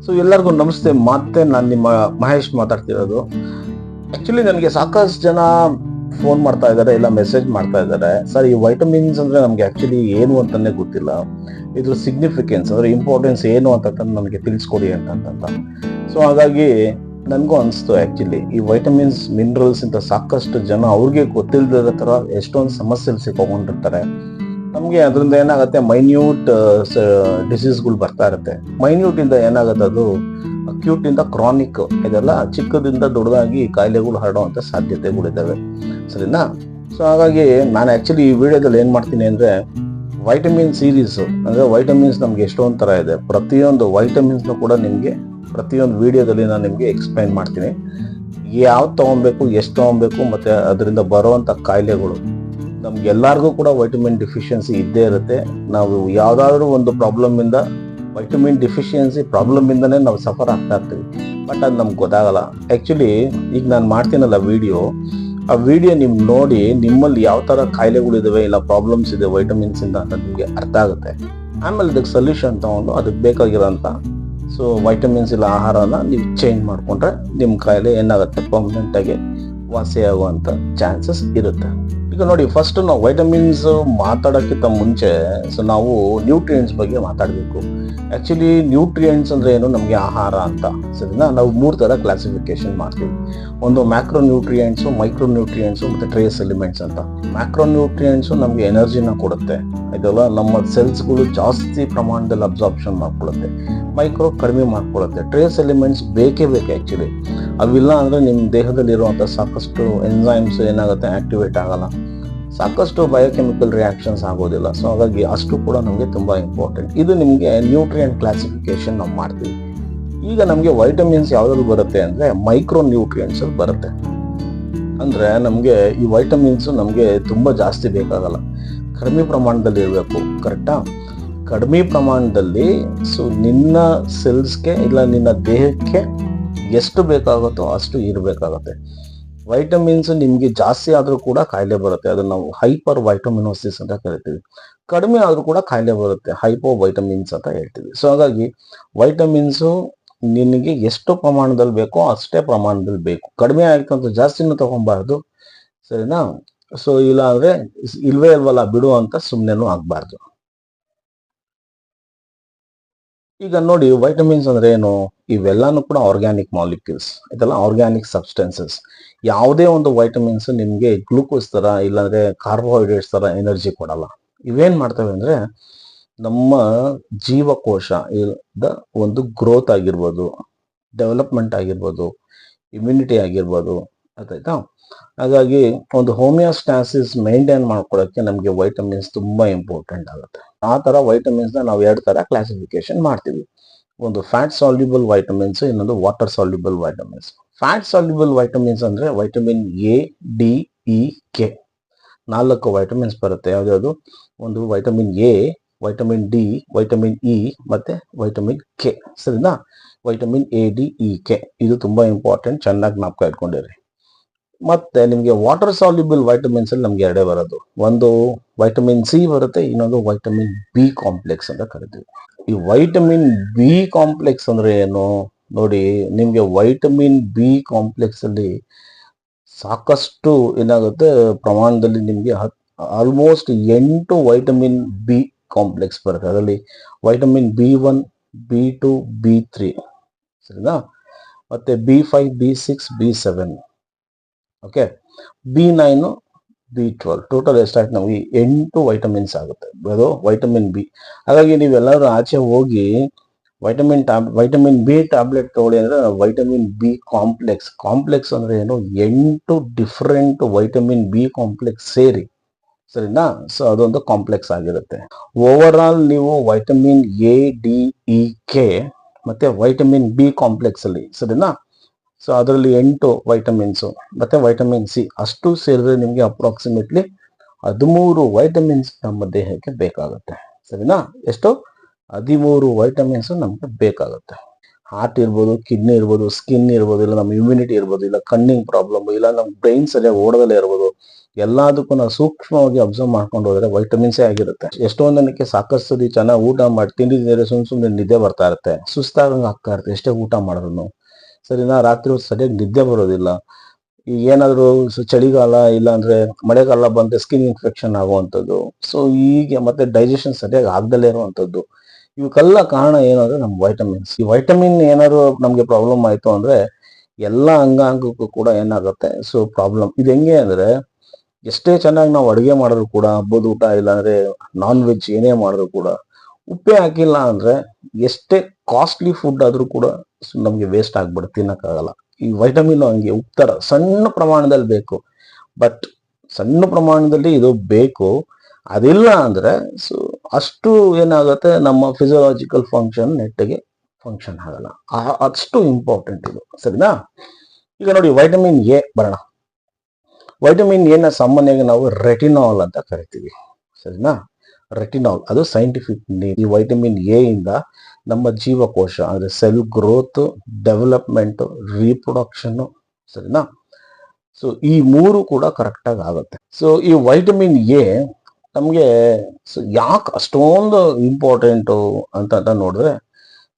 So ಎಲ್ಲರಿಗೂ ನಮಸ್ತೆ. ಮತ್ತೆ ನಾನು ನಿಮ್ಮ ಮಹೇಶ್ ಮಾತಾಡ್ತಿರೋದು. ಆಕ್ಚುಲಿ ನನಗೆ ಸಾಕಷ್ಟು ಜನ ಫೋನ್ ಮಾಡ್ತಾ ಇದ್ದಾರೆ, ಇಲ್ಲ ಮೆಸೇಜ್ ಮಾಡ್ತಾ ಇದ್ದಾರೆ. ಸರ್, ಈ ವೈಟಮಿನ್ಸ್ ಅಂದ್ರೆ ನಮ್ಗೆ ಆಕ್ಚುಲಿ ಏನು ಅಂತಾನೆ ಗೊತ್ತಿಲ್ಲ, ಇದ್ರ ಸಿಗ್ನಿಫಿಕೆನ್ಸ್ ಅಂದ್ರೆ ಇಂಪಾರ್ಟೆನ್ಸ್ ಏನು ಅಂತ ನಮಗೆ ತಿಳಿಸ್ಕೊಡಿ ಅಂತ. ಸೊ ಹಾಗಾಗಿ ನನಗೂ ಅನಿಸ್ತು, ಆಕ್ಚುಲಿ ಈ ವೈಟಮಿನ್ಸ್ ಮಿನರಲ್ಸ್ ಇಂತ ಸಾಕಷ್ಟು ಜನ ಅವ್ರಿಗೆ ಗೊತ್ತಿಲ್ಲದ ತರ ಎಷ್ಟೊಂದು ಸಮಸ್ಯೆ ಸಿಕ್ಕೊಂಡಿರ್ತಾರೆ. ನಮಗೆ ಅದರಿಂದ ಏನಾಗುತ್ತೆ, ಮೈನ್ಯೂಟ್ ಡಿಸೀಸ್ಗಳು ಬರ್ತಾ ಇರುತ್ತೆ. ಮೈನ್ಯೂಟ್ ಇಂದ ಏನಾಗುತ್ತೆ, ಅದು ಅಕ್ಯೂಟ್ ಇಂದ ಕ್ರಾನಿಕ್, ಇದೆಲ್ಲ ಚಿಕ್ಕದಿಂದ ದೊಡ್ಡದಾಗಿ ಕಾಯಿಲೆಗಳು ಹರಡುವಂತ ಸಾಧ್ಯತೆಗಳಿದ್ದಾವೆ. ಸರಿನಾ? ಸೊ ಹಾಗಾಗಿ ನಾನು ಆಕ್ಚುಲಿ ಈ ವಿಡಿಯೋದಲ್ಲಿ ಏನ್ ಮಾಡ್ತೀನಿ ಅಂದ್ರೆ, ವೈಟಮಿನ್ ಸೀರೀಸ್ ಅಂದ್ರೆ ವೈಟಮಿನ್ಸ್ ನಮ್ಗೆ ಎಷ್ಟೊಂದು ತರ ಇದೆ. ಪ್ರತಿಯೊಂದು ವೈಟಮಿನ್ಸ್ ಕೂಡ ನಿಮ್ಗೆ ಪ್ರತಿಯೊಂದು ವಿಡಿಯೋದಲ್ಲಿ ನಾನು ನಿಮ್ಗೆ ಎಕ್ಸ್ಪ್ಲೈನ್ ಮಾಡ್ತೀನಿ. ಯಾವ್ದು ತಗೊಬೇಕು, ಎಷ್ಟು ತಗೊಬೇಕು, ಮತ್ತೆ ಅದರಿಂದ ಬರುವಂತ ಕಾಯಿಲೆಗಳು. ನಮ್ಗೆಲ್ಲರಿಗೂ ಕೂಡ ವೈಟಮಿನ್ ಡಿಫಿಷಿಯನ್ಸಿ ಇದ್ದೇ ಇರುತ್ತೆ. ನಾವು ಯಾವ್ದಾದ್ರು ಒಂದು ಪ್ರಾಬ್ಲಮ್ ಇಂದ, ವೈಟಮಿನ್ ಡಿಫಿಷಿಯನ್ಸಿ ಪ್ರಾಬ್ಲಮ್ ಇಂದನೇ ನಾವು ಸಫರ್ ಆಗ್ತಾ ಇರ್ತೀವಿ. ಬಟ್ ಅದು ನಮ್ಗೆ ಗೊತ್ತಾಗಲ್ಲ. ಆಕ್ಚುಲಿ ಈಗ ನಾನು ಮಾಡ್ತೀನಲ್ಲ ವಿಡಿಯೋ, ಆ ವಿಡಿಯೋ ನೀವು ನೋಡಿ ನಿಮ್ಮಲ್ಲಿ ಯಾವ ತರ ಕಾಯಿಲೆಗಳಿದಾವೆ, ಇಲ್ಲ ಪ್ರಾಬ್ಲಮ್ಸ್ ಇದೆ ವೈಟಮಿನ್ಸ್ ಇಂದ ಅಂತ ನಿಮ್ಗೆ ಅರ್ಥ ಆಗುತ್ತೆ. ಆಮೇಲೆ ಇದಕ್ಕೆ ಸೊಲ್ಯೂಷನ್ ತಗೊಂಡು ಅದಕ್ಕೆ ಬೇಕಾಗಿರೋಂಥ ವೈಟಮಿನ್ಸ್ ಇಲ್ಲ ಆಹಾರನ ನೀವು ಚೇಂಜ್ ಮಾಡ್ಕೊಂಡ್ರೆ ನಿಮ್ಮ ಕಾಯಿಲೆ ಏನಾಗುತ್ತೆ, ಪರ್ಮನೆಂಟ್ ಆಗಿ ವಾಸಿಯಾಗುವಂತ ಚಾನ್ಸಸ್ ಇರುತ್ತೆ. ಈಗ ನೋಡಿ, ಫಸ್ಟ್ ನಾವು ವೈಟಮಿನ್ಸ್ ಮಾತಾಡೋಕ್ಕಿಂತ ಮುಂಚೆ ನಾವು ನ್ಯೂಟ್ರಿಯೆಂಟ್ಸ್ ಬಗ್ಗೆ ಮಾತಾಡಬೇಕು. ಆಕ್ಚುಲಿ ನ್ಯೂಟ್ರಿಯೆಂಟ್ಸ್ ಅಂದ್ರೆ ಏನು, ನಮಗೆ ಆಹಾರ ಅಂತ. ಸರಿನಾ? ನಾವು 3 ತರ ಕ್ಲಾಸಿಫಿಕೇಶನ್ ಮಾಡ್ತೀವಿ. ಒಂದು ಮ್ಯಾಕ್ರೋ ನ್ಯೂಟ್ರಿಯೆಂಟ್ಸು, ಮೈಕ್ರೋ ನ್ಯೂಟ್ರಿಯೆಂಟ್ಸು, ಮತ್ತೆ ಟ್ರೇಸ್ ಎಲಿಮೆಂಟ್ಸ್ ಅಂತ. ಮ್ಯಾಕ್ರೋ ನ್ಯೂಟ್ರಿಯೆಂಟ್ಸು ನಮಗೆ ಎನರ್ಜಿನ ಕೊಡುತ್ತೆ, ಇದೆಲ್ಲ ನಮ್ಮ ಸೆಲ್ಸ್ಗಳು ಜಾಸ್ತಿ ಪ್ರಮಾಣದಲ್ಲಿ ಅಬ್ಸಾರ್ಪ್ಷನ್ ಮಾಡ್ಕೊಳ್ಳುತ್ತೆ. ಮೈಕ್ರೋ ಕಡಿಮೆ ಮಾಡ್ಕೊಳ್ಳುತ್ತೆ. ಟ್ರೇಸ್ ಎಲಿಮೆಂಟ್ಸ್ ಬೇಕೇ ಬೇಕು ಆಕ್ಚುಲಿ. ಅವಿಲ್ಲ ಅಂದ್ರೆ ನಿಮ್ಮ ದೇಹದಲ್ಲಿ ಇರುವಂತ ಸಾಕಷ್ಟು ಎನ್ಸೈಮ್ಸ್ ಏನಾಗುತ್ತೆ, ಆಕ್ಟಿವೇಟ್ ಆಗಲ್ಲ, ಸಾಕಷ್ಟು ಬಯೋಕೆಮಿಕಲ್ ರಿಯಾಕ್ಷನ್ಸ್ ಆಗೋದಿಲ್ಲ. ಸೊ ಹಾಗಾಗಿ ಅಷ್ಟು ಕೂಡ ನಮಗೆ ತುಂಬಾ ಇಂಪಾರ್ಟೆಂಟ್. ಇದು ನಿಮಗೆ ನ್ಯೂಟ್ರಿಯೆಂಟ್ ಕ್ಲಾಸಿಫಿಕೇಶನ್ ನಾವು ಮಾಡ್ತೀವಿ. ಈಗ ನಮಗೆ ವೈಟಮಿನ್ಸ್ ಯಾವ್ದ್ರಲ್ಲಿ ಬರುತ್ತೆ ಅಂದ್ರೆ ಮೈಕ್ರೋ ನ್ಯೂಟ್ರಿಯೆಂಟ್ಸ್ ಅಲ್ಲಿ ಬರುತ್ತೆ. ಅಂದ್ರೆ ನಮಗೆ ಈ ವೈಟಮಿನ್ಸ್ ನಮಗೆ ತುಂಬಾ ಜಾಸ್ತಿ ಬೇಕಾಗಲ್ಲ, ಕಡಿಮೆ ಪ್ರಮಾಣದಲ್ಲಿ ಇರಬೇಕು. ಕರೆಕ್ಟಾ? ಕಡಿಮೆ ಪ್ರಮಾಣದಲ್ಲಿ. ಸೊ ನಿನ್ನ ಸೆಲ್ಸ್ಗೆ ಇಲ್ಲ ನಿನ್ನ ದೇಹಕ್ಕೆ ಎಷ್ಟು ಬೇಕಾಗುತ್ತೋ ಅಷ್ಟು ಇರಬೇಕಾಗತ್ತೆ. ವೈಟಮಿನ್ಸ್ ನಿಮ್ಗೆ ಜಾಸ್ತಿ ಆದ್ರೂ ಕೂಡ ಕಾಯಿಲೆ ಬರುತ್ತೆ, ಅದನ್ನ ನಾವು ಹೈಪರ್ ವೈಟಮಿನೋಸಿಸ್ ಅಂತ ಕರಿತೀವಿ. ಕಡಿಮೆ ಆದ್ರೂ ಕೂಡ ಕಾಯಿಲೆ ಬರುತ್ತೆ, ಹೈಪೋ ವೈಟಮಿನ್ಸ್ ಅಂತ ಹೇಳ್ತೀವಿ. ಸೊ ಹಾಗಾಗಿ ವೈಟಮಿನ್ಸು ನಿನಗೆ ಎಷ್ಟು ಪ್ರಮಾಣದಲ್ಲಿ ಬೇಕೋ ಅಷ್ಟೇ ಪ್ರಮಾಣದಲ್ಲಿ ಬೇಕು. ಕಡಿಮೆ ಆಯ್ತು ಅಂತ ಜಾಸ್ತಿನೂ ತಗೊಬಾರ್ದು. ಸರಿನಾ? ಸೊ ಇಲ್ಲ ಅಂದ್ರೆ ಇಲ್ವೇ ಇಲ್ವಲ್ಲ ಬಿಡು ಅಂತ ಸುಮ್ಮನೆನೂ ಆಗ್ಬಾರ್ದು. ಈಗ ನೋಡಿ, ವೈಟಮಿನ್ಸ್ ಅಂದ್ರೆ ಏನು? ಇವೆಲ್ಲಾನು ಕೂಡ ಆರ್ಗ್ಯಾನಿಕ್ ಮಾಲಿಕ್ಯೂಲ್ಸ್, ಇದೆಲ್ಲ ಆರ್ಗ್ಯಾನಿಕ್ ಸಬ್ಸ್ಟೆನ್ಸಸ್. ಯಾವುದೇ ಒಂದು ವೈಟಮಿನ್ಸ್ ನಿಮ್ಗೆ ಗ್ಲೂಕೋಸ್ ತರ ಇಲ್ಲಾಂದ್ರೆ ಕಾರ್ಬೋಹೈಡ್ರೇಟ್ಸ್ ತರ ಎನರ್ಜಿ ಕೊಡಲ್ಲ. ಇವೇನ್ ಮಾಡ್ತವೆ ಅಂದ್ರೆ ನಮ್ಮ ಜೀವಕೋಶ ಒಂದು ಗ್ರೋತ್ ಆಗಿರ್ಬೋದು, ಡೆವಲಪ್ಮೆಂಟ್ ಆಗಿರ್ಬೋದು, ಇಮ್ಯುನಿಟಿ ಆಗಿರ್ಬೋದು. ಆಯ್ತಾ? ಹಾಗಾಗಿ ಒಂದು ಹೋಮಿಯೋಸ್ಟಾಸಿಸ್ ಮೇಂಟೈನ್ ಮಾಡ್ಕೊಳ್ಳೋಕೆ ನಮಗೆ ವೈಟಮಿನ್ಸ್ ತುಂಬಾ ಇಂಪಾರ್ಟೆಂಟ್ ಆಗುತ್ತೆ. ಆ ತರ ವೈಟಮಿನ್ಸ್ ನಾವು 2 ತರ ಕ್ಲಾಸಿಫಿಕೇಶನ್ ಮಾಡ್ತೀವಿ. ಒಂದು ಫ್ಯಾಟ್ ಸಾಲ್ಯುಬಲ್ ವೈಟಮಿನ್ಸ್, ಇನ್ನೊಂದು water soluble vitamins. Fat soluble vitamins ಅಂದ್ರೆ vitamin A, D, E, K 4 vitamins ಬರುತ್ತೆ. ಯಾವ್ದು? ಒಂದು vitamin A, vitamin D, vitamin E, ಮತ್ತೆ ವೈಟಮಿನ್ ಕೆ. ಸರಿನಾ? Vitamin A, D, E, K ಇದು ತುಂಬಾ ಇಂಪಾರ್ಟೆಂಟ್, ಚೆನ್ನಾಗಿ ಜ್ಞಾಪಕ ಇಟ್ಕೊಂಡಿರಿ. ಮತ್ತೆ ನಿಮ್ಗೆ ವಾಟರ್ ಸಾಲ್ಯುಬಲ್ ವೈಟಮಿನ್ಸ್ ಅಲ್ಲಿ ನಮ್ಗೆ 2 ಬರೋದು. ಒಂದು ವೈಟಮಿನ್ ಸಿ ಬರುತ್ತೆ, ಇನ್ನೊಂದು ವೈಟಮಿನ್ ಬಿ ಕಾಂಪ್ಲೆಕ್ಸ್ ಅಂತ ಕರಿತೀವಿ. ಈ ವೈಟಮಿನ್ ಬಿ ಕಾಂಪ್ಲೆಕ್ಸ್ ಅಂದ್ರೆ ಏನು ನೋಡಿ, ನಿಮ್ಗೆ ವೈಟಮಿನ್ ಬಿ ಕಾಂಪ್ಲೆಕ್ಸ್ ಅಲ್ಲಿ ಸಾಕಷ್ಟು ಏನಾಗುತ್ತೆ ಪ್ರಮಾಣದಲ್ಲಿ ನಿಮ್ಗೆ ಆಲ್ಮೋಸ್ಟ್ 8 ವೈಟಮಿನ್ ಬಿ ಕಾಂಪ್ಲೆಕ್ಸ್ ಬರುತ್ತೆ. ಅದರಲ್ಲಿ ವೈಟಮಿನ್ B1, B2, B3. ಸರಿನಾ? ಮತ್ತೆ B5, B6, B7, okay, B9, B12. Total ಎಷ್ಟಾಯ್ತು ನಮಗೆ 8 ವೈಟಮಿನ್ಸ್ ಆಗುತ್ತೆ, ಅದು ವೈಟಮಿನ್ ಬಿ. ಹಾಗಾಗಿ ನೀವೆಲ್ಲರೂ ಆಚೆ ಹೋಗಿ ವೈಟಮಿನ್ ಬಿ ಟ್ಯಾಬ್ಲೆಟ್ ತಗೊಳ್ಳಿ ಅಂದ್ರೆ ವೈಟಮಿನ್ ಬಿ ಕಾಂಪ್ಲೆಕ್ಸ್ ಅಂದ್ರೆ ಏನು, 8 ಡಿಫರೆಂಟ್ ವೈಟಮಿನ್ ಬಿ ಕಾಂಪ್ಲೆಕ್ಸ್ ಸೇರಿ. ಸರಿನಾ? ಸೊ ಅದೊಂದು ಕಾಂಪ್ಲೆಕ್ಸ್ ಆಗಿರುತ್ತೆ. ಓವರ್ ಆಲ್ ನೀವು vitamin A, D, E, K ಮತ್ತೆ ವೈಟಮಿನ್ ಬಿ ಕಾಂಪ್ಲೆಕ್ಸ್ ಅಲ್ಲಿ, ಸರಿನಾ? ಸೊ ಅದರಲ್ಲಿ 8 ವೈಟಮಿನ್ಸ್ ಮತ್ತೆ ವೈಟಮಿನ್ ಸಿ ಅಷ್ಟು ಸೇರಿದ್ರೆ ನಿಮ್ಗೆ ಅಪ್ರಾಕ್ಸಿಮೇಟ್ಲಿ 13 ವೈಟಮಿನ್ಸ್ ನಮ್ಮ ದೇಹಕ್ಕೆ ಬೇಕಾಗುತ್ತೆ. ಸರಿನಾ? ಎಷ್ಟು? 13 ವೈಟಮಿನ್ಸ್ ನಮ್ಗೆ ಬೇಕಾಗುತ್ತೆ. ಹಾರ್ಟ್ ಇರ್ಬೋದು, ಕಿಡ್ನಿ ಇರ್ಬೋದು, ಸ್ಕಿನ್ ಇರ್ಬೋದು, ಇಲ್ಲ ನಮ್ಮ ಇಮ್ಯುನಿಟಿ ಇರ್ಬೋದು, ಇಲ್ಲ ಕಣ್ಣಿನ ಪ್ರಾಬ್ಲಮ್, ಇಲ್ಲ ನಮ್ಮ ಬ್ರೈನ್ ಸರಿಯಾಗಿ ಓಡದಲ್ಲೇ ಇರ್ಬೋದು, ಎಲ್ಲದಕ್ಕೂ ನಾವು ಸೂಕ್ಷ್ಮವಾಗಿ ಅಬ್ಸರ್ವ್ ಮಾಡ್ಕೊಂಡು ಹೋದ್ರೆ ವೈಟಮಿನ್ಸೇ ಆಗಿರುತ್ತೆ. ಎಷ್ಟೊಂದು ಜನಕ್ಕೆ ಸಾಕಷ್ಟು ಸತಿ ಚೆನ್ನಾಗಿ ಊಟ ಮಾಡಿ ತಿಂದಿದ್ರೆ ಸುಮ್ಮನೆ ನಿದ್ದೆ ಬರ್ತಾ ಇರುತ್ತೆ, ಸುಸ್ತಾಗಂಗೆ ಆಗ್ತಾ ಇರುತ್ತೆ ಎಷ್ಟೇ ಊಟ ಮಾಡಿದ್ರು. ಸರಿನಾ, ರಾತ್ರಿ ಹೊತ್ತು ಸರಿಯಾಗಿ ನಿದ್ದೆ ಬರೋದಿಲ್ಲ. ಈಗ ಏನಾದ್ರು ಚಳಿಗಾಲ ಇಲ್ಲ ಅಂದ್ರೆ ಮಳೆಗಾಲ ಬಂದ್ರೆ ಸ್ಕಿನ್ ಇನ್ಫೆಕ್ಷನ್ ಆಗುವಂಥದ್ದು. ಸೊ ಹೀಗೆ ಮತ್ತೆ ಡೈಜೆಷನ್ ಸರಿಯಾಗಿ ಆಗ್ದಲೇ ಇರುವಂಥದ್ದು. ಇವಕ್ಕೆಲ್ಲ ಕಾರಣ ಏನಂದ್ರೆ ನಮ್ಮ ವೈಟಮಿನ್ಸ್. ಈ ವೈಟಮಿನ್ ಏನಾದ್ರು ನಮ್ಗೆ ಪ್ರಾಬ್ಲಮ್ ಆಯ್ತು ಅಂದ್ರೆ ಎಲ್ಲ ಅಂಗಾಂಗಕ್ಕೂ ಕೂಡ ಏನಾಗುತ್ತೆ ಸೊ ಪ್ರಾಬ್ಲಮ್. ಇದು ಹೆಂಗೆ ಅಂದ್ರೆ ಎಷ್ಟೇ ಚೆನ್ನಾಗಿ ನಾವು ಅಡುಗೆ ಮಾಡಿದ್ರು ಕೂಡ, ಹಬ್ಬದ ಊಟ ಇಲ್ಲಾಂದ್ರೆ ನಾನ್ ವೆಜ್ ಏನೇ ಮಾಡಿದ್ರು ಕೂಡ ಉಪ್ಪೇ ಹಾಕಿಲ್ಲ ಅಂದ್ರೆ ಎಷ್ಟೇ ಕಾಸ್ಟ್ಲಿ ಫುಡ್ ಆದ್ರೂ ಕೂಡ ನಮ್ಗೆ ವೇಸ್ಟ್ ಆಗ್ಬಿಡುತ್ತೆ, ತಿನ್ನಕ್ಕಾಗಲ್ಲ. ಈ ವೈಟಮಿನ್ ಹಂಗೆ ಉಪ್ಪು ತರ ಸಣ್ಣ ಪ್ರಮಾಣದಲ್ಲಿ ಬೇಕು, ಬಟ್ ಸಣ್ಣ ಪ್ರಮಾಣದಲ್ಲಿ ಇದು ಬೇಕು. ಅದಿಲ್ಲ ಅಂದ್ರೆ ಸೊ ಅಷ್ಟು ಏನಾಗುತ್ತೆ ನಮ್ಮ ಫಿಸಿಯೋಲಾಜಿಕಲ್ ಫಂಕ್ಷನ್ ನೆಟ್ಟಿಗೆ ಫಂಕ್ಷನ್ ಆಗಲ್ಲ. ಅಷ್ಟು ಇಂಪಾರ್ಟೆಂಟ್ ಇದು, ಸರಿನಾ. ಈಗ ನೋಡಿ ವೈಟಮಿನ್ ಎ ಬರೋಣ. ವೈಟಮಿನ್ ಎ ನ ಸಾಮಾನ್ಯವಾಗಿ ನಾವು ರೆಟಿನಾಲ್ ಅಂತ ಕರಿತೀವಿ, ಸರಿನಾ. ರೆಟಿನಾಲ್ ಅದು ಸೈಂಟಿಫಿಕ್ ನೇಮ್. ಈ ವೈಟಮಿನ್ ಎ ಇಂದ ನಮ್ಮ ಜೀವಕೋಶ ಅಂದ್ರೆ ಸೆಲ್ ಗ್ರೋತ್, ಡೆವಲಪ್ಮೆಂಟ್, ರೀಪ್ರೊಡಕ್ಷನ್, ಸರಿನಾ. ಸೊ ಈ ಮೂರು ಕೂಡ ಕರೆಕ್ಟ್ ಆಗಿ ಆಗುತ್ತೆ. ಸೊ ಈ ವೈಟಮಿನ್ ಎ ನಮ್ಗೆ ಯಾಕೆ ಅಷ್ಟೊಂದು ಇಂಪಾರ್ಟೆಂಟು ಅಂತ ನೋಡಿದ್ರೆ,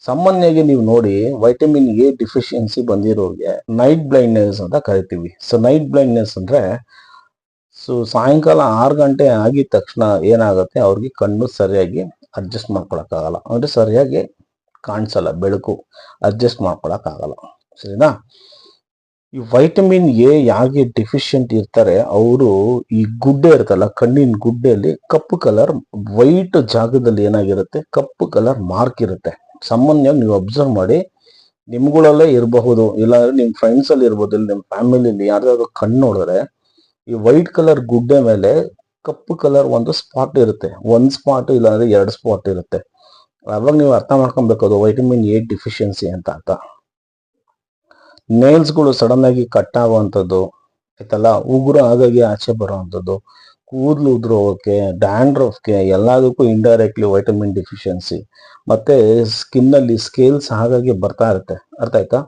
ಸಾಮಾನ್ಯವಾಗಿ ನೀವು ನೋಡಿ ವೈಟಮಿನ್ ಎ ಡಿಫಿಷಿಯನ್ಸಿ ಬಂದಿರೋರಿಗೆ ನೈಟ್ ಬ್ಲೈಂಡ್ನೆಸ್ ಅಂತ ಕರಿತೀವಿ. ಸೊ ನೈಟ್ ಬ್ಲೈಂಡ್ನೆಸ್ ಅಂದ್ರೆ ಸೊ ಸಾಯಂಕಾಲ 6 ಗಂಟೆ ಆಗಿದ ತಕ್ಷಣ ಏನಾಗುತ್ತೆ, ಅವ್ರಿಗೆ ಕಣ್ಣು ಸರಿಯಾಗಿ ಅಡ್ಜಸ್ಟ್ ಮಾಡ್ಕೊಳಕ್ಕಾಗಲ್ಲ, ಅಂದ್ರೆ ಸರಿಯಾಗಿ ಕಾಣಿಸಲ್ಲ, ಬೆಳಕು ಅಡ್ಜಸ್ಟ್ ಮಾಡ್ಕೊಳಕ್ಕಾಗಲ್ಲ, ಸರಿನಾ. ಈ ವೈಟಮಿನ್ ಎ ಯಾರಿಗೆ ಡಿಫಿಷಿಯಂಟ್ ಇರ್ತಾರೆ ಅವರು ಈ ಗುಡ್ಡೆ ಇರ್ತಲ್ಲ, ಕಣ್ಣಿನ ಗುಡ್ಡೆಯಲ್ಲಿ ಕಪ್ಪು ಕಲರ್ ವೈಟ್ ಜಾಗದಲ್ಲಿ ಏನಾಗಿರುತ್ತೆ, ಕಪ್ಪು ಕಲರ್ ಮಾರ್ಕ್ ಇರುತ್ತೆ. ಸಾಮಾನ್ಯವಾಗಿ ನೀವು ಅಬ್ಸರ್ವ್ ಮಾಡಿ, ನಿಮ್ಗಳಲ್ಲೇ ಇರಬಹುದು, ಇಲ್ಲಾಂದ್ರೆ ನಿಮ್ ಫ್ರೆಂಡ್ಸ್ ಅಲ್ಲಿ ಇರ್ಬೋದು, ಇಲ್ಲ ನಿಮ್ ಫ್ಯಾಮಿಲಿಯಲ್ಲಿ ಯಾರ್ದಾದ್ರು ಕಣ್ಣು ನೋಡಿದ್ರೆ ಈ ವೈಟ್ ಕಲರ್ ಗುಡ್ಡೆ ಮೇಲೆ ಕಪ್ಪು ಕಲರ್ ಒಂದು ಸ್ಪಾಟ್ ಇರುತ್ತೆ, ಒಂದ್ ಸ್ಪಾಟ್ ಇಲ್ಲಾಂದ್ರೆ 2 ಸ್ಪಾಟ್ ಇರುತ್ತೆ. ಅವಾಗ ನೀವು ಅರ್ಥ ಮಾಡ್ಕೊಬೇಕು ಅದು ವೈಟಮಿನ್ ಎ ಡಿಫಿಷಿಯನ್ಸಿ ಅಂತ. ನೇಲ್ಸ್ಗಳು ಸಡನ್ ಆಗಿ ಕಟ್ ಆಗುವಂಥದ್ದು ಆಯ್ತಲ್ಲ, ಉಗುರು ಹಾಗಾಗಿ ಆಚೆ ಬರುವಂಥದ್ದು, ಕೂದಲು ಉದುರೋಕೆ, ಡ್ಯಾಂಡ್ರಫ್ಗೆ ಎಲ್ಲದಕ್ಕೂ ಇಂಡೈರೆಕ್ಟ್ಲಿ ವೈಟಮಿನ್ ಡಿಫಿಷಿಯನ್ಸಿ. ಮತ್ತೆ ಸ್ಕಿನ್ ಅಲ್ಲಿ ಸ್ಕೇಲ್ಸ್ ಹಾಗಾಗಿ ಬರ್ತಾ ಇರುತ್ತೆ, ಅರ್ಥ ಆಯ್ತಾ.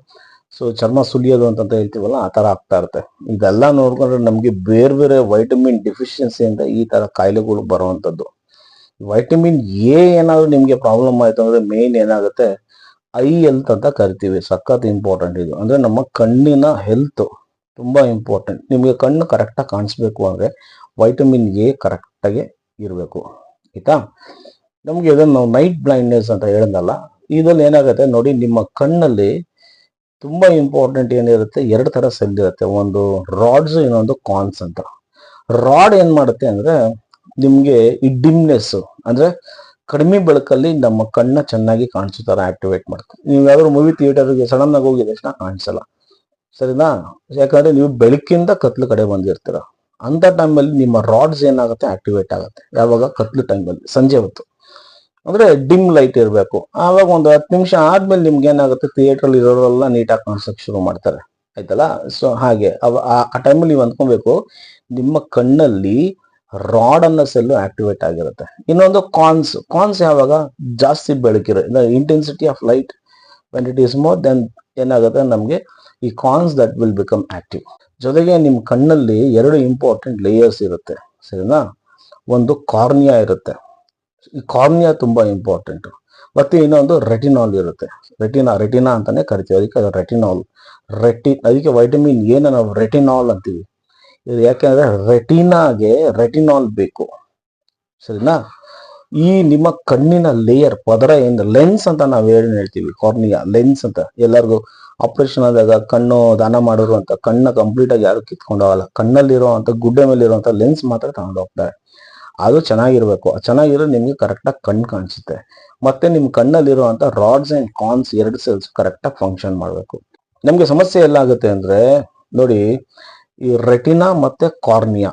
ಸೊ ಚರ್ಮ ಸುಲಿಯೋದು ಅಂತ ಹೇಳ್ತೀವಲ್ಲ, ಆ ತರ ಆಗ್ತಾ ಇರುತ್ತೆ. ಇದೆಲ್ಲ ನೋಡ್ಕೊಂಡ್ರೆ ನಮ್ಗೆ ಬೇರೆ ಬೇರೆ ವೈಟಮಿನ್ ಡಿಫಿಷಿಯನ್ಸಿ ಅಂತ ಈ ತರ ಕಾಯಿಲೆಗಳು ಬರುವಂಥದ್ದು. ವೈಟಮಿನ್ ಎ ಏನಾದ್ರು ನಿಮ್ಗೆ ಪ್ರಾಬ್ಲಮ್ ಆಯ್ತು ಅಂದ್ರೆ ಮೇನ್ ಏನಾಗುತ್ತೆ, ಐ ಹೆಲ್ತ್ ಅಂತ ಕರಿತೀವಿ. ಸಖತ್ ಇಂಪಾರ್ಟೆಂಟ್ ಇದು, ಅಂದ್ರೆ ನಮ್ಮ ಕಣ್ಣಿನ ಹೆಲ್ತ್ ತುಂಬಾ ಇಂಪಾರ್ಟೆಂಟ್. ನಿಮ್ಗೆ ಕಣ್ಣು ಕರೆಕ್ಟಾಗಿ ಕಾಣಿಸ್ಬೇಕು ಅಂದ್ರೆ ವೈಟಮಿನ್ ಎ ಕರೆಕ್ಟಾಗಿ ಇರಬೇಕು, ಆಯ್ತಾ. ನಮ್ಗೆ ಇದನ್ನು ನಾವು ನೈಟ್ ಬ್ಲೈಂಡ್ನೆಸ್ ಅಂತ ಹೇಳಿದ್ನಲ್ಲ, ಇದ್ರಲ್ಲಿ ಏನಾಗುತ್ತೆ ನೋಡಿ, ನಿಮ್ಮ ಕಣ್ಣಲ್ಲಿ ತುಂಬಾ ಇಂಪಾರ್ಟೆಂಟ್ ಏನಿರುತ್ತೆ, 2 ತರ ಸೆಲ್ ಇರುತ್ತೆ, ಒಂದು ರಾಡ್ಸ್, ಇನ್ನೊಂದು ಕಾನ್ಸ್ ಅಂತ. ರಾಡ್ ಏನ್ ಮಾಡುತ್ತೆ ಅಂದ್ರೆ ನಿಮ್ಗೆ ಈ ಡಿಮ್ನೆಸ್ ಅಂದ್ರೆ ಕಡಿಮೆ ಬೆಳಕಲ್ಲಿ ನಮ್ಮ ಕಣ್ಣ ಚೆನ್ನಾಗಿ ಕಾಣಿಸೋ ತರ ಆಕ್ಟಿವೇಟ್ ಮಾಡುತ್ತೆ. ನೀವು ಯಾವ್ದಾದ್ರು ಮೂವಿ ಥಿಯೇಟರ್ಗೆ ಸಡನ್ ಆಗಿ ಹೋಗಿದ ತಕ್ಷಣ ಕಾಣಿಸಲ್ಲ, ಸರಿನಾ. ಯಾಕಂದ್ರೆ ನೀವು ಬೆಳಕಿಂದ ಕತ್ಲು ಕಡೆ ಬಂದಿರ್ತೀರ. ಅಂತ ಟೈಮಲ್ಲಿ ನಿಮ್ಮ ರಾಡ್ಸ್ ಏನಾಗುತ್ತೆ, ಆಕ್ಟಿವೇಟ್ ಆಗುತ್ತೆ. ಯಾವಾಗ, ಕತ್ಲು ಟೈಮಲ್ಲಿ, ಸಂಜೆ ಹೊತ್ತು, ಅಂದ್ರೆ ಡಿಮ್ ಲೈಟ್ ಇರಬೇಕು. ಆವಾಗ ಒಂದು 10 ನಿಮಿಷ ಆದ್ಮೇಲೆ ನಿಮ್ಗೆ ಏನಾಗುತ್ತೆ, ಥಿಯೇಟರ್ ಇರೋರೆಲ್ಲ ನೀಟಾಗಿ ಕಾಣಿಸಕ್ ಶುರು ಮಾಡ್ತಾರೆ, ಆಯ್ತಲ್ಲ. ಸೊ ಹಾಗೆ ಆ ಟೈಮಲ್ಲಿ ನೀವು ಅಂದ್ಕೊಬೇಕು, ನಿಮ್ಮ ಕಣ್ಣಲ್ಲಿ ರಾಡ್ ಅನ್ನೋ ಸೆಲ್ಲು ಆಕ್ಟಿವೇಟ್ ಆಗಿರುತ್ತೆ. ಇನ್ನೊಂದು ಕಾನ್ಸ್ ಯಾವಾಗ ಜಾಸ್ತಿ ಬೆಳಕಿರೋ, intensity of light when it is more then ಏನಾಗುತ್ತೆ ನಮ್ಗೆ ಈ cones that will become active. ಜೊತೆಗೆ ನಿಮ್ ಕಣ್ಣಲ್ಲಿ 2 ಇಂಪಾರ್ಟೆಂಟ್ ಲೇಯರ್ಸ್ ಇರುತ್ತೆ, ಸರಿನಾ. ಒಂದು ಕಾರ್ನಿಯಾ ಇರುತ್ತೆ, ಈ ಕಾರ್ನಿಯಾ ತುಂಬಾ ಇಂಪಾರ್ಟೆಂಟ್. ಮತ್ತೆ ಇನ್ನೊಂದು ರೆಟಿನಾಲ್ ಇರುತ್ತೆ, ರೆಟಿನಾ ಅಂತಾನೆ ಕರಿತೀವಿ, ಅದಕ್ಕೆ ಅದು ರೆಟಿನಾಲ್. ಅದಕ್ಕೆ ವೈಟಮಿನ್ ಎ ನ ನಾವು ರೆಟಿನಾಲ್ ಅಂತೀವಿ. ಇದು ಯಾಕೆಂದ್ರೆ ರೆಟಿನಾಗೆ ರೆಟಿನಾಲ್ ಬೇಕು, ಸರಿನಾ. ಈ ನಿಮ್ಮ ಕಣ್ಣಿನ ಲೇಯರ್ ಪದರ ಏನ್ ಲೆನ್ಸ್ ಅಂತ ನಾವ್ ಹೇಳ್ತೀವಿ, ಕಾರ್ನಿಯಾ ಲೆನ್ಸ್ ಅಂತ. ಎಲ್ಲರಿಗೂ ಆಪರೇಷನ್ ಆದಾಗ ಕಣ್ಣು ದಾನ ಮಾಡೋರು ಅಂತ ಕಣ್ಣ ಕಂಪ್ಲೀಟ್ ಆಗಿ ಯಾರು ಕಿತ್ಕೊಂಡು ಹೋಗಲ್ಲ, ಕಣ್ಣಲ್ಲಿರುವಂತ ಗುಡ್ಡೆ ಮೇಲೆ ಇರುವಂತ ಲೆನ್ಸ್ ಮಾತ್ರ ತಗೊಂಡು ಹೋಗ್ತಾರೆ. ಅದು ಚೆನ್ನಾಗಿರ್ಬೇಕು, ಚೆನ್ನಾಗಿರೋ ನಿಮ್ಗೆ ಕರೆಕ್ಟಾಗಿ ಕಣ್ಣು ಕಾಣಿಸುತ್ತೆ. ಮತ್ತೆ ನಿಮ್ ಕಣ್ಣಲ್ಲಿರುವಂತ ರಾಡ್ಸ್ ಅಂಡ್ ಕಾನ್ಸ್ 2 ಸೆಲ್ಸ್ ಕರೆಕ್ಟಾಗಿ ಫಂಕ್ಷನ್ ಮಾಡಬೇಕು. ನಮ್ಗೆ ಸಮಸ್ಯೆ ಎಲ್ಲ ಆಗುತ್ತೆ ಅಂದ್ರೆ ನೋಡಿ, ಈ ರೆಟಿನಾ ಮತ್ತೆ ಕಾರ್ನಿಯಾ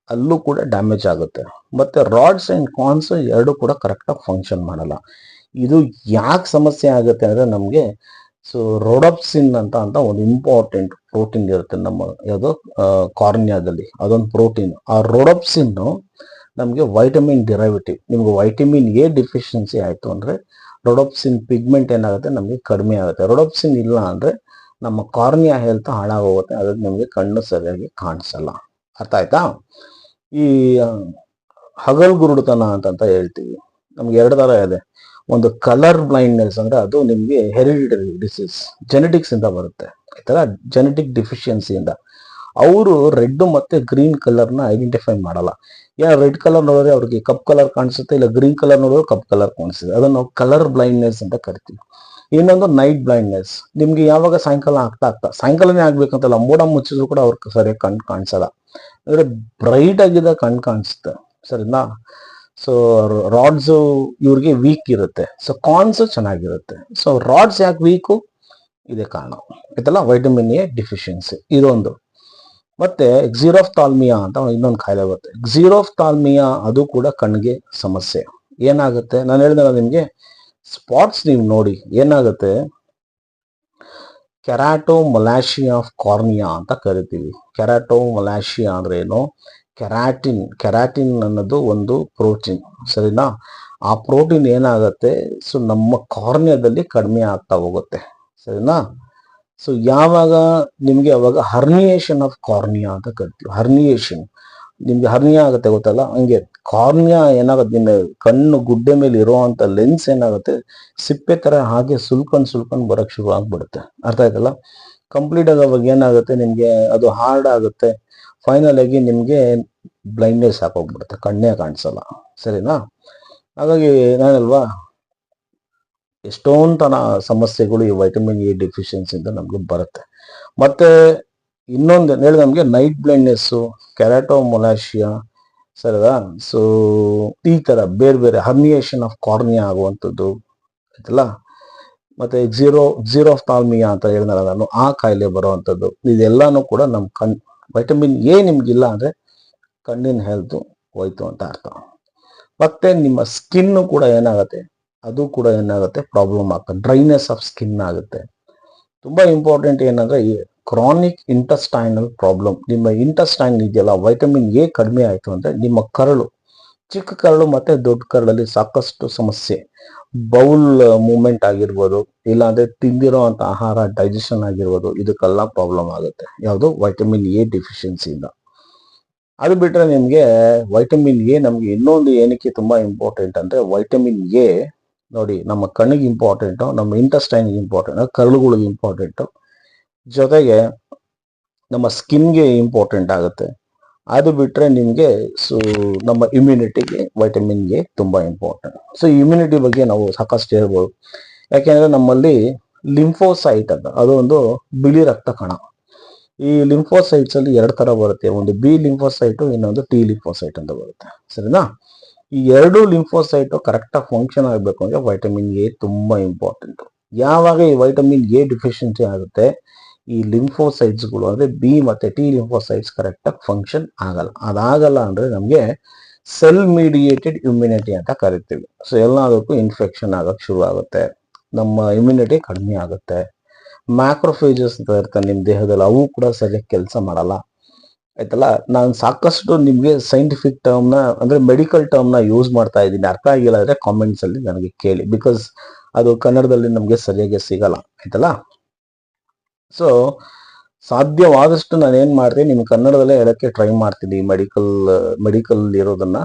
ಅಲ್ಲೂ ಕೂಡ ಡ್ಯಾಮೇಜ್ ಆಗುತ್ತೆ. ಮತ್ತೆ ರಾಡ್ಸ್ ಅಂಡ್ ಕಾನ್ಸ್ 2 ಕೂಡ ಕರೆಕ್ಟಾಗಿ ಫಂಕ್ಷನ್ ಮಾಡಲ್ಲ. ಇದು ಯಾಕೆ ಸಮಸ್ಯೆ ಆಗುತ್ತೆ ಅಂದ್ರೆ ನಮ್ಗೆ ಸೊ ರೋಡಾಪ್ಸಿನ್ ಅಂತ ಒಂದು ಇಂಪಾರ್ಟೆಂಟ್ ಪ್ರೋಟೀನ್ ಇರುತ್ತೆ ನಮ್ಮ ಯಾವುದು ಕಾರ್ನಿಯಾದಲ್ಲಿ, ಅದೊಂದು ಪ್ರೋಟೀನ್. ಆ ರೋಡಾಪ್ಸಿನ್ ನಮ್ಗೆ ವೈಟಮಿನ್ ಡಿರೈವೇಟಿವ್. ನಿಮ್ಗೆ ವೈಟಮಿನ್ ಎ ಡಿಫಿಷಿಯನ್ಸಿ ಆಯ್ತು ಅಂದ್ರೆ ರೋಡಾಪ್ಸಿನ್ ಪಿಗ್ಮೆಂಟ್ ಏನಾಗುತ್ತೆ ನಮ್ಗೆ ಕಡಿಮೆ ಆಗುತ್ತೆ. ರೋಡಾಪ್ಸಿನ್ ಇಲ್ಲ ಅಂದ್ರೆ ನಮ್ಮ ಕಾರ್ನಿಯಾ ಹೆಲ್ತ್ ಹಾಳಾಗೋಗುತ್ತೆ, ಅದಕ್ಕೆ ನಮ್ಗೆ ಕಣ್ಣು ಸರಿಯಾಗಿ ಕಾಣಿಸಲ್ಲ. ಅರ್ಥ ಆಯ್ತಾ? ಈ ಹಗಲ್ಗುರುಡುತನ ಅಂತ ಹೇಳ್ತೀವಿ. ನಮ್ಗೆ ಎರಡು ತರ ಇದೆ. ಒಂದು ಕಲರ್ ಬ್ಲೈಂಡ್ನೆಸ್ ಅಂದ್ರೆ ಅದು ನಿಮ್ಗೆ ಹೆರಿಡಿಟರಿ ಡಿಸೀಸ್, ಜೆನೆಟಿಕ್ಸ್ ಇಂದ ಬರುತ್ತೆ. ಆಯ್ತಾ? ಜೆನೆಟಿಕ್ ಡಿಫಿಷಿಯನ್ಸಿಯಿಂದ ಅವರು ರೆಡ್ ಮತ್ತೆ ಗ್ರೀನ್ ಕಲರ್ ನ ಐಡೆಂಟಿಫೈ ಮಾಡಲ್ಲ. ರೆಡ್ ಕಲರ್ ನೋಡಿದ್ರೆ ಅವ್ರಿಗೆ ಕಪ್ ಕಲರ್ ಕಾಣಿಸುತ್ತೆ, ಇಲ್ಲ ಗ್ರೀನ್ ಕಲರ್ ನೋಡಿದ್ರೆ ಕಪ್ ಕಲರ್ ಕಾಣಿಸುತ್ತೆ. ಅದನ್ನ ನಾವು ಕಲರ್ ಬ್ಲೈಂಡ್ನೆಸ್ ಅಂತ ಕರಿತೀವಿ. ಇನ್ನೊಂದು ನೈಟ್ ಬ್ಲೈಂಡ್ನೆಸ್. ನಿಮ್ಗೆ ಯಾವಾಗ ಸಾಯಂಕಾಲ ಆಗ್ತಾ ಸಾಯಂಕಾಲನೇ ಆಗ್ಬೇಕಂತಲ್ಲ, ಮೋಡ ಮುಚ್ಚಿದ್ರು ಕೂಡ ಅವ್ರಿಗೆ ಸರಿಯಾಗಿ ಕಣ್ ಕಾಣಿಸಲ್ಲ. ಅಂದ್ರೆ ಬ್ರೈಟ್ ಆಗಿದೆ ಕಣ್ ಕಾಣಿಸುತ್ತೆ. ಸರಿನಾ? ಸೊ ರಾಡ್ಸ್ ಇವ್ರಿಗೆ ವೀಕ್ ಇರುತ್ತೆ, ಸೊ ಕಾರ್ನ್ಸ್ ಚೆನ್ನಾಗಿರುತ್ತೆ. ಸೊ ರಾಡ್ಸ್ ಯಾಕೆ ವೀಕು? ಇದೇ ಕಾರಣ ಆಯ್ತಲ್ಲ, ವೈಟಮಿನ್ ಎ ಡಿಫಿಷಿಯನ್ಸಿ ಇದೊಂದು. ಮತ್ತೆ ಎಕ್ಸಿರೋಫ್ಥಾಲ್ಮಿಯಾ ಅಂತ ಇನ್ನೊಂದು ಕಾಯಿಲೆ ಬರುತ್ತೆ. ಎಕ್ಸಿರೋಫ್ಥಾಲ್ಮಿಯಾ ಅದು ಕೂಡ ಕಣ್ಣಿಗೆ ಸಮಸ್ಯೆ. ಏನಾಗುತ್ತೆ, ನಾನು ಹೇಳಿದಾಗ ನಿಮ್ಗೆ ಸ್ಪಾಟ್ಸ್ ನೀವು ನೋಡಿ ಏನಾಗುತ್ತೆ, ಕೆರಾಟೋಮೊಲಾಶಿಯಾ ಆಫ್ ಕಾರ್ನಿಯಾ ಅಂತ ಕರಿತೀವಿ. ಕೆರಾಟೋಮೊಲಾಶಿಯಾ ಅಂದ್ರೆ ಏನು? ಕೆರಾಟಿನ್ ಅನ್ನೋದು ಒಂದು ಪ್ರೋಟೀನ್. ಸರಿನಾ? ಆ ಪ್ರೋಟೀನ್ ಏನಾಗುತ್ತೆ, ಸೊ ನಮ್ಮ ಕಾರ್ನಿಯಾದಲ್ಲಿ ಕಡಿಮೆ ಆಗ್ತಾ ಹೋಗುತ್ತೆ. ಸರಿನಾ? ಸೊ ಯಾವಾಗ ನಿಮ್ಗೆ ಅವಾಗ ಹರ್ನಿಯೇಷನ್ ಆಫ್ ಕಾರ್ನಿಯಾ ಅಂತ ಕರಿತೀವಿ. ಹರ್ನಿಯೇಷನ್, ನಿಮ್ಗೆ ಹರ್ನಿಯಾ ಆಗುತ್ತೆ ಗೊತ್ತಲ್ಲ, ಹಂಗೆ ಕಾರ್ನಿಯಾ ಏನಾಗುತ್ತೆ, ನಿಮ್ಮ ಕಣ್ಣು ಗುಡ್ಡೆ ಮೇಲೆ ಇರುವಂತ ಲೆನ್ಸ್ ಏನಾಗುತ್ತೆ, ಸಿಪ್ಪೆ ತರ ಹಾಗೆ ಸುಲ್ಕೊಂಡ್ ಬರಕ್ ಶುರು ಆಗ್ಬಿಡುತ್ತೆ. ಅರ್ಥ ಆಯ್ತಲ್ಲ? ಕಂಪ್ಲೀಟ್ ಆಗಿ ಅವಾಗ ಏನಾಗುತ್ತೆ, ನಿಮ್ಗೆ ಅದು ಹಾರ್ಡ್ ಆಗುತ್ತೆ. ಫೈನಲ್ ಆಗಿ ನಿಮ್ಗೆ ಬ್ಲೈಂಡ್ನೆಸ್ ಹಾಕೋಗ್ಬಿಡುತ್ತೆ, ಕಣ್ಣೇ ಕಾಣಿಸಲ್ಲ. ಸರಿನಾ? ಹಾಗಾಗಿ ನಾನಲ್ವಾ, ಎಷ್ಟೊಂದು ತರ ಸಮಸ್ಯೆಗಳು ಈ ವೈಟಮಿನ್ ಎ ಡಿಫಿಷಿಯನ್ಸಿಂದ ನಮ್ಗೆ ಬರುತ್ತೆ. ಮತ್ತೆ ಇನ್ನೊಂದು ಹೇಳಿ, ನಮ್ಗೆ ನೈಟ್ ಬ್ಲೈಂಡ್ನೆಸ್ಸು, ಕೆರಾಟೋಮೊಲಾಶಿಯಾ, ಸರಿದಾ? ಸೊ ಈ ತರ ಬೇರೆ ಬೇರೆ ಹರ್ನಿಯೇಷನ್ ಆಫ್ ಕಾರ್ನಿಯಾ ಆಗುವಂಥದ್ದು ಆಯ್ತಲ್ಲ. ಮತ್ತೆ ಎಕ್ಸಿರೋಫ್ಥಾಲ್ಮಿಯಾ ಅಂತ ಹೇಳಿದಾಗ ನಾನು, ಆ ಕಾಯಿಲೆ ಬರುವಂಥದ್ದು, ಇದೆಲ್ಲಾನು ಕೂಡ ನಮ್ಮ ವೈಟಮಿನ್ ಎ ನಿಮ್ಗಿಲ್ಲ ಅಂದ್ರೆ ಕಣ್ಣಿನ ಹೆಲ್ತ್ ಹೋಯ್ತು ಅಂತ ಅರ್ಥ. ಮತ್ತೆ ನಿಮ್ಮ ಸ್ಕಿನ್ ಕೂಡ ಏನಾಗುತ್ತೆ, ಅದು ಕೂಡ ಏನಾಗುತ್ತೆ, ಪ್ರಾಬ್ಲಮ್ ಆಗುತ್ತೆ, ಡ್ರೈನೆಸ್ ಆಫ್ ಸ್ಕಿನ್ ಆಗುತ್ತೆ. ತುಂಬಾ ಇಂಪಾರ್ಟೆಂಟ್ ಏನಂದ್ರೆ ಈ ಕ್ರಾನಿಕ್ ಇಂಟೆಸ್ಟೈನಲ್ ಪ್ರಾಬ್ಲಮ್. ನಿಮ್ಮ ಇಂಟೆಸ್ಟೈನ್ ಇದೆಯಲ್ಲ, ವೈಟಮಿನ್ ಎ ಕಡಿಮೆ ಆಯ್ತು ಅಂದ್ರೆ ನಿಮ್ಮ ಕರಳು, ಚಿಕ್ಕ ಕರಳು ಮತ್ತೆ ದೊಡ್ಡ ಕರಳಲ್ಲಿ ಸಾಕಷ್ಟು ಸಮಸ್ಯೆ, ಬೌಲ್ ಮೂವ್ಮೆಂಟ್ ಆಗಿರ್ಬೋದು, ಇಲ್ಲಾಂದ್ರೆ ತಿಂದಿರೋ ಅಂತ ಆಹಾರ ಡೈಜೆಷನ್ ಆಗಿರ್ಬೋದು, ಇದಕ್ಕೆಲ್ಲ ಪ್ರಾಬ್ಲಮ್ ಆಗುತ್ತೆ. ಯಾವುದು? ವೈಟಮಿನ್ ಎ ಡಿಫಿಷಿಯನ್ಸಿಯಿಂದ. ಅದು ಬಿಟ್ರೆ ನಿಮ್ಗೆ ವೈಟಮಿನ್ ಎ ನಮ್ಗೆ ಇನ್ನೊಂದು ಏನಕ್ಕೆ ತುಂಬಾ ಇಂಪಾರ್ಟೆಂಟ್ ಅಂದ್ರೆ, ವೈಟಮಿನ್ ಎ ನೋಡಿ ನಮ್ಮ ಕಣ್ಣಿಗೆ ಇಂಪಾರ್ಟೆಂಟು, ನಮ್ಮ ಇಂಟೆಸ್ಟೈನ್ಗೆ ಇಂಪಾರ್ಟೆಂಟ್, ಕರುಳುಗಳಿಗೆ ಇಂಪಾರ್ಟೆಂಟು, ಜೊತೆಗೆ ನಮ್ಮ ಸ್ಕಿನ್ಗೆ ಇಂಪಾರ್ಟೆಂಟ್ ಆಗುತ್ತೆ. ಅದು ಬಿಟ್ರೆ ನಿಮ್ಗೆ ಸೊ ನಮ್ಮ ಇಮ್ಯುನಿಟಿಗೆ ವೈಟಮಿನ್ ಎ ತುಂಬಾ ಇಂಪಾರ್ಟೆಂಟ್. ಸೊ ಇಮ್ಯುನಿಟಿ ಬಗ್ಗೆ ನಾವು ಸಾಕಷ್ಟು ಹೇಳ್ಬೋದು. ಯಾಕೆಂದ್ರೆ ನಮ್ಮಲ್ಲಿ ಲಿಂಫೋಸೈಟ್ ಅಂತ, ಅದು ಒಂದು ಬಿಳಿ ರಕ್ತ ಕಣ. ಈ ಲಿಂಫೋಸೈಟ್ಸ್ ಅಲ್ಲಿ ಎರಡು ತರ ಬರುತ್ತೆ, ಒಂದು ಬಿ ಲಿಂಫೋಸೈಟ್, ಇನ್ನೊಂದು ಟಿ ಲಿಂಫೋಸೈಟ್ ಅಂತ ಬರುತ್ತೆ. ಸರಿನಾ? ಈ ಎರಡು ಲಿಂಫೋಸೈಟ್ ಕರೆಕ್ಟ್ ಆಗಿ ಫಂಕ್ಷನ್ ಆಗಬೇಕು ಅಂದ್ರೆ ವೈಟಮಿನ್ ಎ ತುಂಬಾ ಇಂಪಾರ್ಟೆಂಟ್. ಯಾವಾಗ ಈ ವೈಟಮಿನ್ ಎ ಡಿಫಿಷಿಯನ್ಸಿ ಆಗುತ್ತೆ, ಈ ಲಿಂಫೋಸೈಟ್ಸ್ಗಳು ಅಂದ್ರೆ ಬಿ ಮತ್ತೆ ಟಿ ಲಿಂಫೋಸೈಟ್ಸ್ ಕರೆಕ್ಟ್ ಆಗಿ ಫಂಕ್ಷನ್ ಆಗಲ್ಲ. ಅದಾಗಲ್ಲ ಅಂದ್ರೆ ನಮ್ಗೆ ಸೆಲ್ ಮೀಡಿಯೇಟೆಡ್ ಇಮ್ಯುನಿಟಿ ಅಂತ ಕರಿತೀವಿ. ಸೊ ಎಲ್ಲದಕ್ಕೂ ಇನ್ಫೆಕ್ಷನ್ ಆಗಕ್ ಶುರು ಆಗುತ್ತೆ, ನಮ್ಮ ಇಮ್ಯುನಿಟಿ ಕಡಿಮೆ ಆಗುತ್ತೆ. ಮ್ಯಾಕ್ರೋಫೇಜಸ್ ಅಂತ ಇರ್ತಾನೆ ನಿಮ್ ದೇಹದಲ್ಲಿ, ಅವು ಕೂಡ ಸರಿಯಾಗಿ ಕೆಲಸ ಮಾಡಲ್ಲ. ಆಯ್ತಲ್ಲ? ನಾನು ಸಾಕಷ್ಟು ನಿಮ್ಗೆ ಸೈಂಟಿಫಿಕ್ ಟರ್ಮ್ನ ಅಂದ್ರೆ ಮೆಡಿಕಲ್ ಟರ್ಮ್ನ ಯೂಸ್ ಮಾಡ್ತಾ ಇದ್ದೀನಿ. ಅರ್ಥ ಆಗಿಲ್ಲ ಅಂದ್ರೆ ಕಾಮೆಂಟ್ಸ್ ಅಲ್ಲಿ ನನಗೆ ಕೇಳಿ, ಬಿಕಾಸ್ ಅದು ಕನ್ನಡದಲ್ಲಿ ನಮ್ಗೆ ಸರಿಯಾಗಿ ಸಿಗಲ್ಲ. ಆಯ್ತಲ್ಲ? ಸೊ ಸಾಧ್ಯವಾದಷ್ಟು ನಾನು ಏನ್ ಮಾಡ್ತೀನಿ, ನಿಮ್ ಕನ್ನಡದಲ್ಲೇ ಹೇಳಕ್ಕೆ ಟ್ರೈ ಮಾಡ್ತೀನಿ. ಮೆಡಿಕಲ್ ಇರೋದನ್ನ,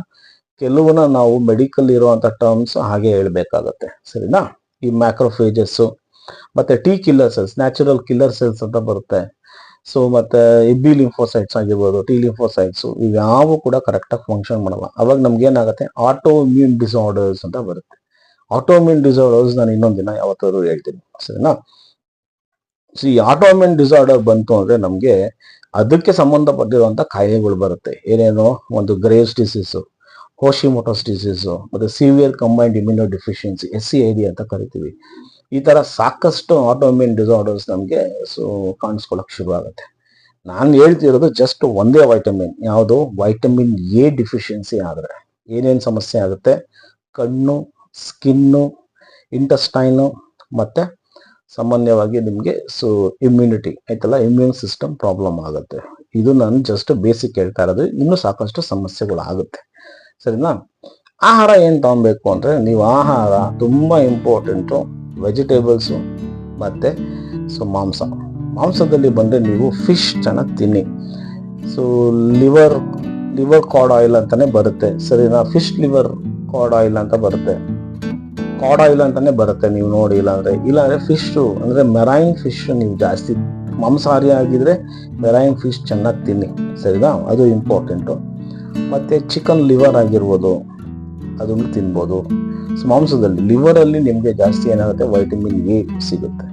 ಕೆಲವನ್ನ ನಾವು ಮೆಡಿಕಲ್ ಇರುವಂತ ಟರ್ಮ್ಸ್ ಹಾಗೆ ಹೇಳ್ಬೇಕಾಗತ್ತೆ. ಸರಿನಾ? ಈ ಮ್ಯಾಕ್ರೋಫೇಜಸ್ ಮತ್ತೆ T killer cells, natural killer cells ಅಂತ ಬರುತ್ತೆ. ಸೊ ಮತ್ತೆ ಬಿ ಲಿಂಫೋಸೈಟ್ಸ್ ಆಗಿರ್ಬೋದು, ಟಿ ಲಿಂಫೋಸೈಟ್ಸ್, ಇವ್ಯಾವು ಕೂಡ ಕರೆಕ್ಟ್ ಆಗಿ ಫಂಕ್ಷನ್ ಮಾಡಲ್ಲ. ಅವಾಗ ನಮ್ಗೆ ಏನಾಗುತ್ತೆ, ಆಟೋ ಇಮ್ಯೂನ್ ಡಿಸಾರ್ಡರ್ಸ್ ಅಂತ ಬರುತ್ತೆ. ಆಟೋ ಇಮ್ಯೂನ್ ಡಿಸಾರ್ಡರ್ಸ್ ನಾನು ಇನ್ನೊಂದ್ ದಿನ ಯಾವತ್ತಾದ್ರು ಹೇಳ್ತೀನಿ. ಸರಿನಾ? ಸೊ ಈ ಆಟೋ ಇಮ್ಯೂನ್ ಡಿಸಾರ್ಡರ್ ಬಂತು ಅಂದ್ರೆ ನಮ್ಗೆ ಅದಕ್ಕೆ ಸಂಬಂಧಪಟ್ಟಿರುವಂತ ಕಾಯಿಲೆಗಳು ಬರುತ್ತೆ. ಏನೇನೋ ಒಂದು ಗ್ರೇವ್ಸ್ ಡಿಸೀಸ್, ಹೋಶಿಮೋಟೋಸ್ ಡಿಸೀಸ್, ಮತ್ತೆ severe combined immuno deficiency, SCID ಅಂತ ಕರಿತೀವಿ. ಈ ತರ ಸಾಕಷ್ಟು ಆಟೋಮ್ಯೂನ್ ಡಿಸಾರ್ಡರ್ಸ್ ನಮ್ಗೆ ಸೊ ಕಾಣಿಸ್ಕೊಳಕ್ ಶುರು ಆಗುತ್ತೆ. ನಾನು ಹೇಳ್ತಿರೋದು ಜಸ್ಟ್ ಒಂದೇ ವೈಟಮಿನ್, ಯಾವುದು? ವೈಟಮಿನ್ ಎ ಡಿಫಿಷಿಯನ್ಸಿ ಆದ್ರೆ ಏನೇನ್ ಸಮಸ್ಯೆ ಆಗುತ್ತೆ, ಕಣ್ಣು, ಸ್ಕಿನ್ನು, ಇಂಟೆಸ್ಟೈನು, ಮತ್ತೆ ಸಾಮಾನ್ಯವಾಗಿ ನಿಮ್ಗೆ ಸೊ ಇಮ್ಯುನಿಟಿ ಆಯ್ತಲ್ಲ, ಇಮ್ಯೂನ್ ಸಿಸ್ಟಮ್ ಪ್ರಾಬ್ಲಮ್ ಆಗುತ್ತೆ. ಇದು ನಾನು ಜಸ್ಟ್ ಬೇಸಿಕ್ ಹೇಳ್ತಾ ಇರೋದು, ಇನ್ನೂ ಸಾಕಷ್ಟು ಸಮಸ್ಯೆಗಳು ಆಗುತ್ತೆ. ಸರಿನಾ? ಆಹಾರ ಏನ್ ತಗೊಬೇಕು ಅಂದ್ರೆ, ನೀವು ಆಹಾರ ತುಂಬಾ ಇಂಪಾರ್ಟೆಂಟು, ವೆಜಿಟೇಬಲ್ಸು ಮತ್ತೆ ಸೊ ಮಾಂಸದಲ್ಲಿ ಬಂದ್ರೆ ನೀವು ಫಿಶ್ ಚೆನ್ನಾಗಿ ತಿನ್ನಿ. ಸೊ ಲಿವರ್ ಕಾರ್ಡ್ ಆಯಿಲ್ ಅಂತಾನೆ ಬರುತ್ತೆ, ಸರಿನಾ? ಫಿಶ್ ಲಿವರ್ ಕಾರ್ಡ್ ಆಯಿಲ್ ಅಂತ ಬರುತ್ತೆ, ಕಾರ್ಡ್ ಆಯಿಲ್ ಅಂತಾನೆ ಬರುತ್ತೆ, ನೀವು ನೋಡಿ. ಇಲ್ಲಾಂದ್ರೆ ಫಿಶ್ ಅಂದ್ರೆ ಮೆರೈನ್ ಫಿಶ್ ನೀವು ಜಾಸ್ತಿ ಮಾಂಸಾಹಾರಿ ಆಗಿದ್ರೆ ಮೆರೈನ್ ಫಿಶ್ ಚೆನ್ನಾಗಿ ತಿನ್ನಿ, ಸರಿನಾ? ಅದು ಇಂಪಾರ್ಟೆಂಟು. ಮತ್ತೆ ಚಿಕನ್ ಲಿವರ್ ಆಗಿರ್ಬೋದು, ಅದನ್ನು ತಿನ್ಬೋದು. ಸೊ ಮಾಂಸದಲ್ಲಿ ಲಿವರಲ್ಲಿ ನಿಮಗೆ ಜಾಸ್ತಿ ಏನಾಗುತ್ತೆ, ವೈಟಮಿನ್ ಎ ಸಿಗುತ್ತೆ.